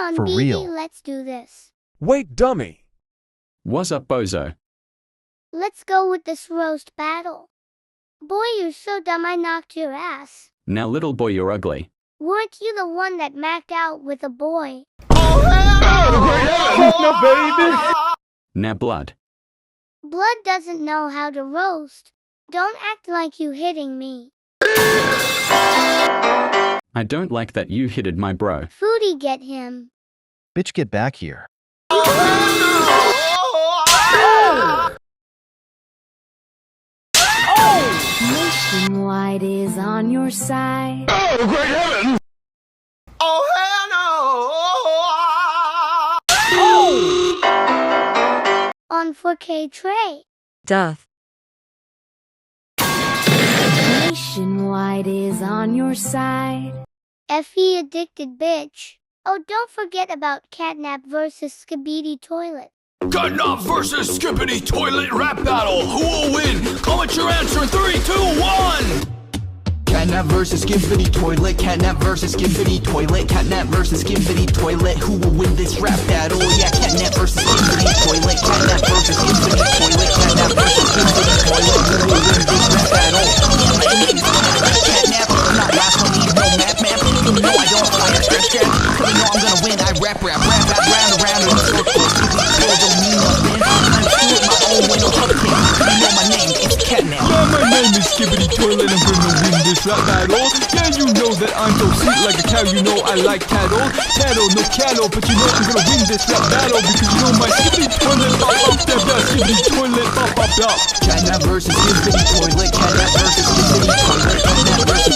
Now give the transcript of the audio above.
on, For BB, real. let's do this. Wait, dummy. What's up, bozo? Let's go with this roast battle. Boy, you're so dumb I knocked your ass. Now, little boy, you're ugly. Weren't you the one that macked out with a boy? No, baby. Now, blood. Blood doesn't know how to roast. Don't act like you hitting me. I don't like that you hitted my bro. Foodie, get him. Bitch, get back here. Nationwide is on your side. Oh, great heavens! Oh, hell no! On 4K Trey. Doth. Nationwide is on your side. FE addicted bitch. Oh, don't forget about Catnap versus Skibidi Toilet. Catnap versus Skippity Toilet rap battle. Who will win? Comment your answer in 3, 2, 1. Catnap versus Skippity Toilet. Catnap versus Skippity Toilet. Catnap versus Skippity Toilet. Who will win this rap battle? Yeah, Catnap versus Skippity Toilet. Catnap versus Skippity Toilet. Catnap versus Skippity Toilet. Who will win this rap battle? Catnap, I'm not last on these no map. You know I don't fire scratch. Cause you know I'm gonna win. I rap round and in circles. Don't mean nothing. I'm still my own window cupcake. You know my name, it's Catnap. Yeah, my name is Skippity Toilet. I'm gonna win this rap battle. Yeah, you know that I'm so sweet like a cow. You know I like cattle. Cattle, no cattle. But you know I'm gonna win this rap battle. Because you know my Skippity Toilet. Bop, bop, bop, bop. Skippity Toilet. Bop, bop, bop. Catnap versus Skippity Toilet. Catnap versus Skippity Toilet. Catnap versus